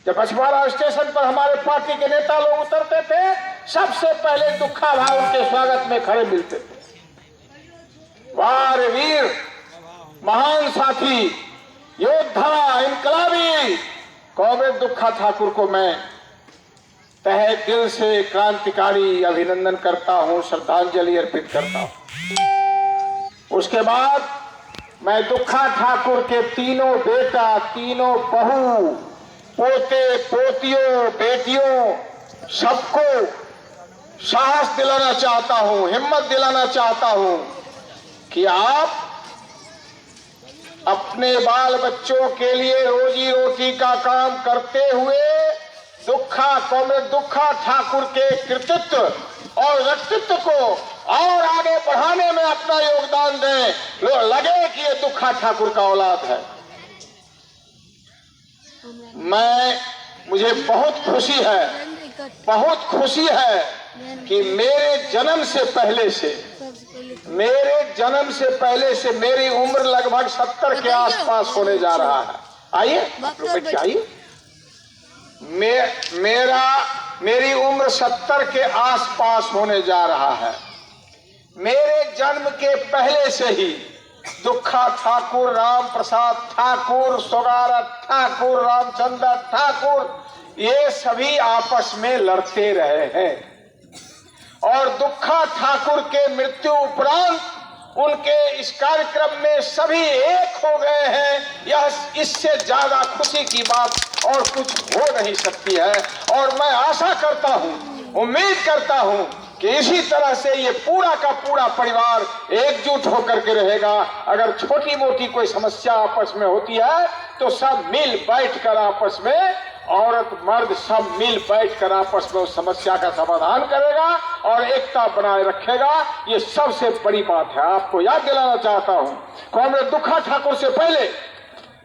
जब बछवाड़ा स्टेशन पर हमारे पार्टी के नेता लोग उतरते थे, सबसे पहले दुखा भाई उनके स्वागत में खड़े मिलते थे। वाह वीर, महान साथी, योद्धा, इनकलाबी कॉमरेड दुखा ठाकुर को मैं तहे दिल से क्रांतिकारी अभिनंदन करता हूं, श्रद्धांजलि अर्पित करता हूं। उसके बाद मैं दुखा ठाकुर के तीनों बेटा, तीनों बहू, पोते, पोतियों, बेटियों, सबको साहस दिलाना चाहता हूं, हिम्मत दिलाना चाहता हूं कि आप अपने बाल बच्चों के लिए रोजी रोटी का काम करते हुए कॉमरेड दुखा ठाकुर के कृतित्व और व्यक्तित्व को और आगे बढ़ाने में अपना योगदान दें। लोग लगे कि ये दुखा ठाकुर का औलाद है। मुझे बहुत खुशी है कि मेरे जन्म से पहले से मेरी उम्र लगभग 70 के आसपास होने जा रहा है। आइए आइए, मेरी उम्र 70 के आसपास होने जा रहा है। मेरे जन्म के पहले से ही दुखा ठाकुर, राम प्रसाद ठाकुर, सोगारत ठाकुर, रामचंद्र ठाकुर, ये सभी आपस में लड़ते रहे हैं और दुखा ठाकुर के मृत्यु उपरांत उनके इस कार्यक्रम में सभी एक हो गए हैं। यह इससे ज्यादा खुशी की बात और कुछ हो नहीं सकती है। और मैं आशा करता हूं, उम्मीद करता हूं कि इसी तरह से ये पूरा का पूरा परिवार एकजुट होकर के रहेगा। अगर छोटी मोटी कोई समस्या आपस में होती है तो सब मिल बैठ कर आपस में, औरत मर्द सब मिल बैठकर आपस में उस समस्या का समाधान करेगा और एकता बनाए रखेगा। ये सबसे बड़ी बात है। आपको याद दिलाना चाहता हूं, कॉमरेड दुखा ठाकुर से पहले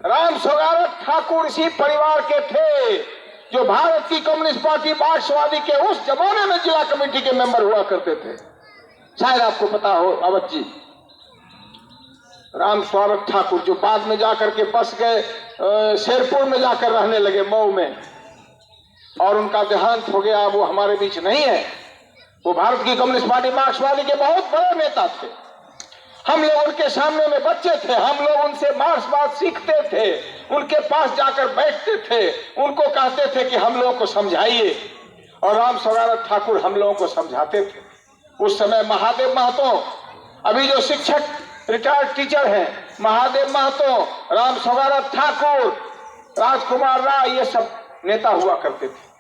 राम सोगारत ठाकुर इसी परिवार के थे जो भारत की कम्युनिस्ट पार्टी मार्क्सवादी के उस जमाने में जिला कमेटी के मेंबर हुआ करते थे। शायद आपको पता हो अवध जी, राम स्वागत ठाकुर जो बाद में जाकर के बस गए शेरपुर में जाकर रहने लगे, मऊ में, और उनका देहांत हो गया। वो हमारे बीच नहीं है। वो भारत की कम्युनिस्ट पार्टी मार्क्सवादी के बहुत बड़े नेता थे। हम लोग उनके सामने में बच्चे थे, हम लोग उनसे मार्क्सवाद सीखते थे, उनके पास जाकर बैठते थे, उनको कहते थे कि हम लोगों को समझाइए, और राम स्वागत ठाकुर हम लोगों को समझाते थे। उस समय महादेव महतो, अभी जो शिक्षक रिटायर्ड टीचर हैं, महादेव महतो, राम स्वागत ठाकुर, राजकुमार राय, ये सब नेता हुआ करते थे।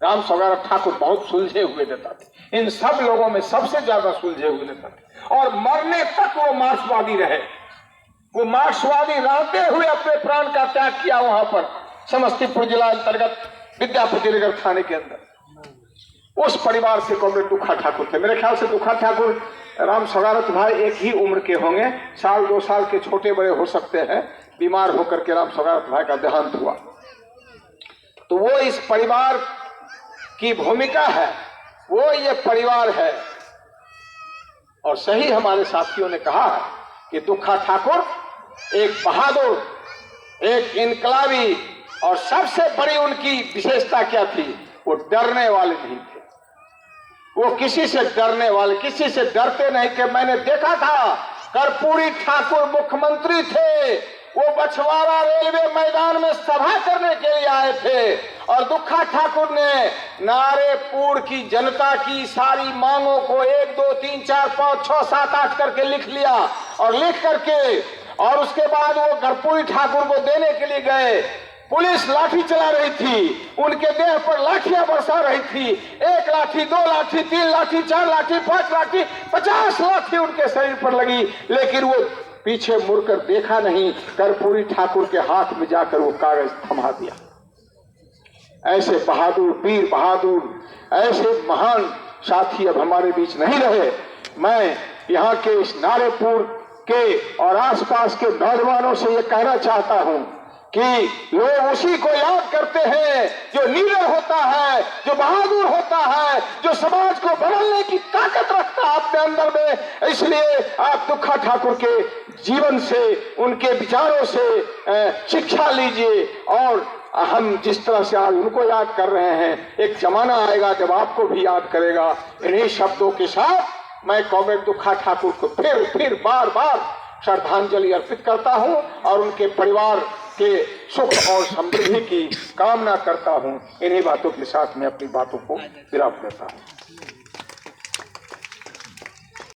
राम स्वागत ठाकुर बहुत सुलझे हुए नेता थे। इन सब लोगों में सबसे ज्यादा सुलझे हुए नेता थे और मरने तक वो मार्क्सवादी रहे। वो मार्क्सवादी रहते हुए अपने प्राण का त्याग किया वहां पर समस्तीपुर जिला अंतर्गत विद्यापति नगर थाने के अंदर। उस परिवार से कॉमरेड दुखा ठाकुर थे। मेरे ख्याल से दुखा ठाकुर राम स्वागत भाई एक ही उम्र के होंगे, 1-2 साल के छोटे बड़े हो सकते हैं। बीमार होकर के राम स्वागत भाई का देहांत हुआ। तो वो इस परिवार की भूमिका है, वो ये परिवार है। और सही हमारे साथियों ने कहा है कि दुखा ठाकुर एक बहादुर, एक इनकलाबी, और सबसे बड़ी उनकी विशेषता क्या थी, वो डरने वाले नहीं थे। वो किसी से डरते नहीं थे। मैंने देखा था, कर्पूरी ठाकुर मुख्यमंत्री थे, वो बछवाड़ा रेलवे मैदान में सभा करने के लिए आए थे और दुखा ठाकुर ने नारेपुर की जनता की सारी मांगों को 1, 2, 3, 4, 5, 6, 7, 8 करके लिख लिया और लिख करके, और उसके बाद वो कर्पूरी ठाकुर को देने के लिए गए। पुलिस लाठी चला रही थी, उनके देह पर लाठियां बरसा रही थी। 1 लाठी, 2 लाठी, 3 लाठी, 4 लाठी, 5 लाठी, 50 लाठी उनके शरीर पर लगी, लेकिन वो पीछे मुड़कर देखा नहीं। कर्पूरी ठाकुर के हाथ में जाकर वो कागज थमा दिया। ऐसे बहादुर, वीर बहादुर, ऐसे महान साथी अब हमारे बीच नहीं रहे। मैं यहाँ के इस नारेपुर के और आसपास के नौजवानों से ये कहना चाहता हूँ कि लोग उसी को याद करते हैं जो नीडर होता है, जो बहादुर होता है, जो समाज को बदलने की ताकत रखता है अपने अंदर में। इसलिए आप दुखा ठाकुर के जीवन से, उनके विचारों से शिक्षा लीजिए और हम जिस तरह से आज उनको याद कर रहे हैं, एक जमाना आएगा जब आपको भी याद करेगा। इन्हीं शब्दों के साथ मैं कॉमरेड दुखा ठाकुर को फिर बार बार श्रद्धांजलि अर्पित करता हूं और उनके परिवार के सुख और समृद्धि की कामना करता हूं। इन्हीं बातों के साथ मैं अपनी बातों को विराम देता हूं।